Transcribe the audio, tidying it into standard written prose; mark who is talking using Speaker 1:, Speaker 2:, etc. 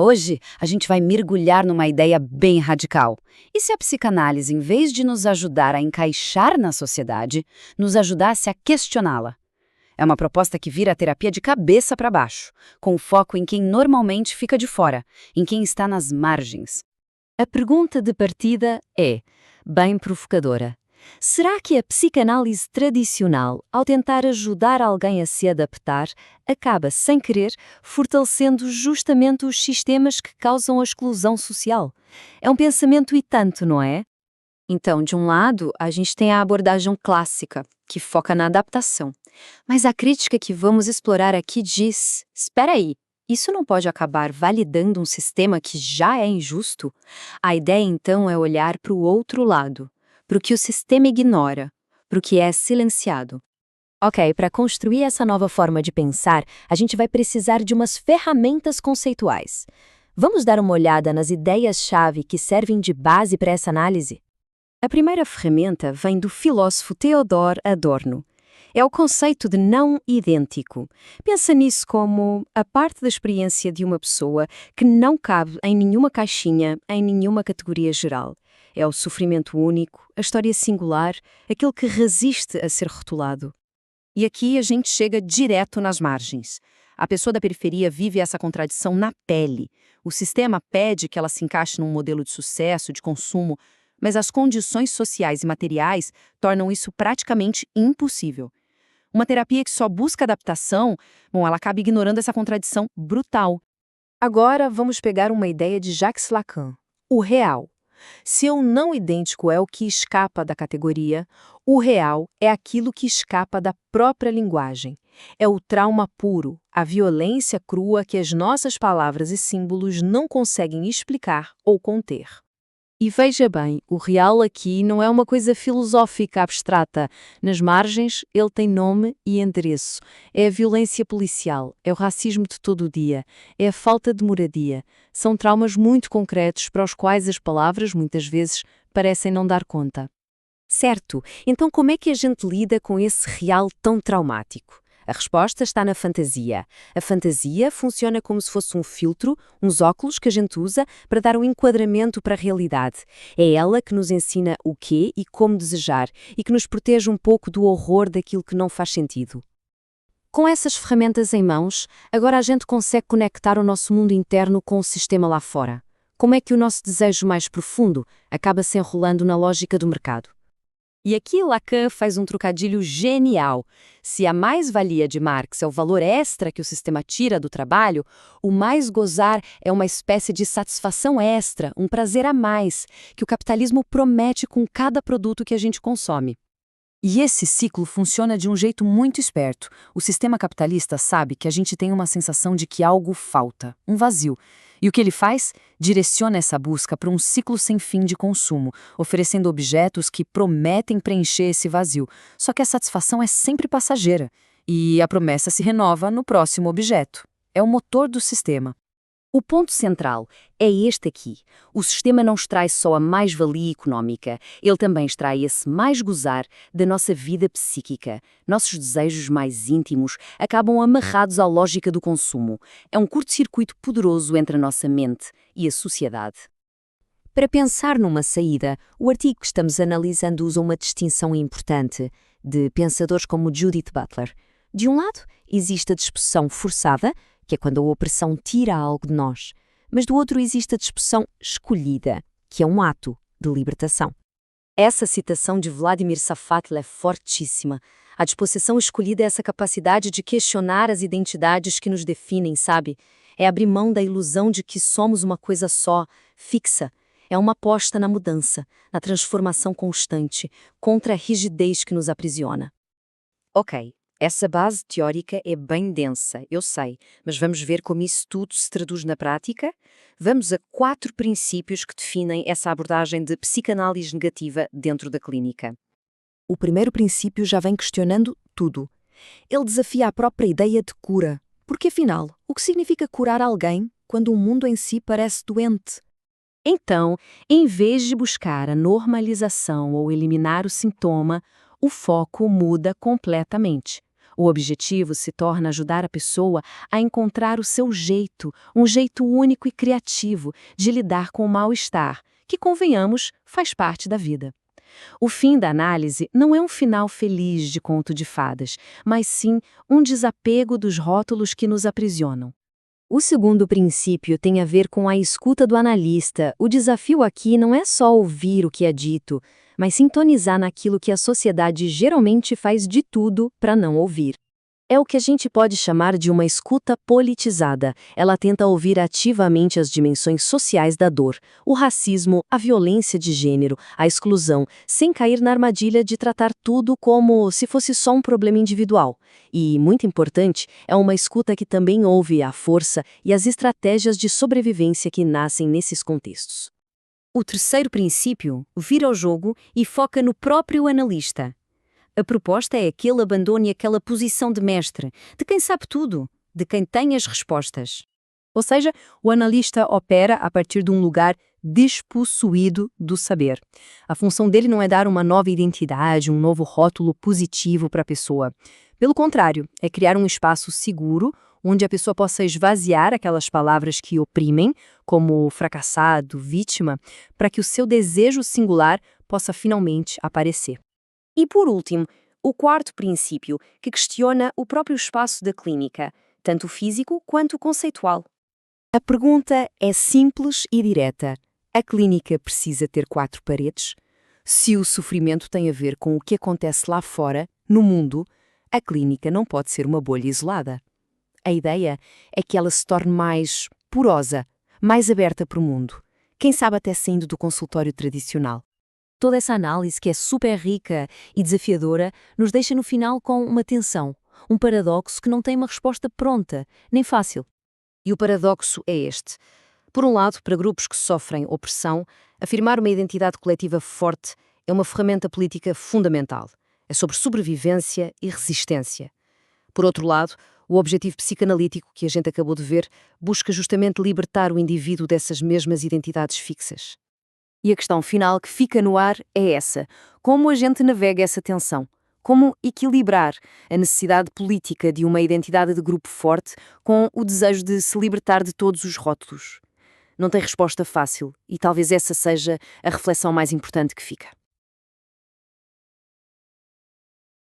Speaker 1: Hoje a gente vai mergulhar numa ideia bem radical. E se a psicanálise, em vez de nos ajudar a encaixar na sociedade, nos ajudasse a questioná-la? É uma proposta que vira a terapia de cabeça para baixo, com foco em quem normalmente fica de fora, em quem está nas margens.
Speaker 2: A pergunta de partida é, bem provocadora. Será que a psicanálise tradicional, ao tentar ajudar alguém a se adaptar, acaba, sem querer, fortalecendo justamente os sistemas que causam a exclusão social? É um pensamento e tanto, não é?
Speaker 3: Então, de um lado, a gente tem a abordagem clássica, que foca na adaptação. Mas a crítica que vamos explorar aqui diz: espera aí, isso não pode acabar validando um sistema que já é injusto? A ideia, então, é olhar para o outro lado, para o que o sistema ignora, para o que é silenciado.
Speaker 2: Ok, para construir essa nova forma de pensar, a gente vai precisar de umas ferramentas conceituais. Vamos dar uma olhada nas ideias-chave que servem de base para essa análise? A primeira ferramenta vem do filósofo Theodor Adorno. É o conceito de não idêntico. Pensa nisso como a parte da experiência de uma pessoa que não cabe em nenhuma caixinha, em nenhuma categoria geral. É o sofrimento único, a história singular, aquele que resiste a ser rotulado.
Speaker 4: E aqui a gente chega direto nas margens. A pessoa da periferia vive essa contradição na pele. O sistema pede que ela se encaixe num modelo de sucesso, de consumo, mas as condições sociais e materiais tornam isso praticamente impossível. Uma terapia que só busca adaptação, ela acaba ignorando essa contradição brutal.
Speaker 2: Agora vamos pegar uma ideia de Jacques Lacan, o real. Se o não idêntico é o que escapa da categoria, o real é aquilo que escapa da própria linguagem. É o trauma puro, a violência crua que as nossas palavras e símbolos não conseguem explicar ou conter. E veja bem, o real aqui não é uma coisa filosófica abstrata. Nas margens, ele tem nome e endereço. É a violência policial, é o racismo de todo o dia, é a falta de moradia. São traumas muito concretos para os quais as palavras, muitas vezes, parecem não dar conta. Certo, então como é que a gente lida com esse real tão traumático? A resposta está na fantasia. A fantasia funciona como se fosse um filtro, uns óculos que a gente usa para dar um enquadramento para a realidade. É ela que nos ensina o quê e como desejar e que nos protege um pouco do horror daquilo que não faz sentido. Com essas ferramentas em mãos, agora a gente consegue conectar o nosso mundo interno com o sistema lá fora. Como é que o nosso desejo mais profundo acaba se enrolando na lógica do mercado? E aqui Lacan faz um trocadilho genial. Se a mais-valia de Marx é o valor extra que o sistema tira do trabalho, o mais gozar é uma espécie de satisfação extra, um prazer a mais, que o capitalismo promete com cada produto que a gente consome.
Speaker 1: E esse ciclo funciona de um jeito muito esperto. O sistema capitalista sabe que a gente tem uma sensação de que algo falta, um vazio. E o que ele faz? Direciona essa busca para um ciclo sem fim de consumo, oferecendo objetos que prometem preencher esse vazio. Só que a satisfação é sempre passageira. E a promessa se renova no próximo objeto. É o motor do sistema. O ponto central é este aqui. O sistema não extrai só a mais-valia económica, ele também extrai esse mais gozar da nossa vida psíquica. Nossos desejos mais íntimos acabam amarrados à lógica do consumo. É um curto-circuito poderoso entre a nossa mente e a sociedade. Para pensar numa saída, o artigo que estamos analisando usa uma distinção importante de pensadores como Judith Butler. De um lado, existe a disposição forçada, que é quando a opressão tira algo de nós, mas do outro existe a disposição escolhida, que é um ato de libertação. Essa citação de Vladimir Safatl é fortíssima. A disposição escolhida é essa capacidade de questionar as identidades que nos definem, sabe? É abrir mão da ilusão de que somos uma coisa só, fixa. É uma aposta na mudança, na transformação constante, contra a rigidez que nos aprisiona. Ok. Essa base teórica é bem densa, eu sei, mas vamos ver como isso tudo se traduz na prática? Vamos a 4 princípios que definem essa abordagem de psicanálise negativa dentro da clínica. O primeiro princípio já vem questionando tudo. Ele desafia a própria ideia de cura, porque afinal, o que significa curar alguém quando o mundo em si parece doente? Então, em vez de buscar a normalização ou eliminar o sintoma, o foco muda completamente.
Speaker 2: O objetivo se torna ajudar a pessoa a encontrar o seu jeito, um jeito único e criativo de lidar com o mal-estar, que, convenhamos, faz parte da vida. O fim da análise não é um final feliz de conto de fadas, mas sim um desapego dos rótulos que nos aprisionam.
Speaker 3: O segundo princípio tem a ver com a escuta do analista. O desafio aqui não é só ouvir o que é dito, mas sintonizar naquilo que a sociedade geralmente faz de tudo para não ouvir. É o que a gente pode chamar de uma escuta politizada. Ela tenta ouvir ativamente as dimensões sociais da dor, o racismo, a violência de gênero, a exclusão, sem cair na armadilha de tratar tudo como se fosse só um problema individual. E, muito importante, é uma escuta que também ouve a força e as estratégias de sobrevivência que nascem nesses contextos.
Speaker 4: O terceiro princípio vira o jogo e foca no próprio analista. A proposta é que ele abandone aquela posição de mestre, de quem sabe tudo, de quem tem as respostas.
Speaker 2: Ou seja, o analista opera a partir de um lugar despossuído do saber. A função dele não é dar uma nova identidade, um novo rótulo positivo para a pessoa. Pelo contrário, é criar um espaço seguro onde a pessoa possa esvaziar aquelas palavras que oprimem, como fracassado, vítima, para que o seu desejo singular possa finalmente aparecer.
Speaker 4: E por último, o quarto princípio, que questiona o próprio espaço da clínica, tanto o físico quanto o conceitual.
Speaker 2: A pergunta é simples e direta. A clínica precisa ter 4 paredes? Se o sofrimento tem a ver com o que acontece lá fora, no mundo, a clínica não pode ser uma bolha isolada. A ideia é que ela se torne mais porosa, mais aberta para o mundo, quem sabe até saindo do consultório tradicional.
Speaker 3: Toda essa análise, que é super rica e desafiadora, nos deixa no final com uma tensão, um paradoxo que não tem uma resposta pronta, nem fácil.
Speaker 4: E o paradoxo é este. Por um lado, para grupos que sofrem opressão, afirmar uma identidade coletiva forte é uma ferramenta política fundamental. É sobre sobrevivência e resistência. Por outro lado, o objetivo psicanalítico que a gente acabou de ver busca justamente libertar o indivíduo dessas mesmas identidades fixas. E a questão final que fica no ar é essa: como a gente navega essa tensão? Como equilibrar a necessidade política de uma identidade de grupo forte com o desejo de se libertar de todos os rótulos? Não tem resposta fácil e talvez essa seja a reflexão mais importante que fica.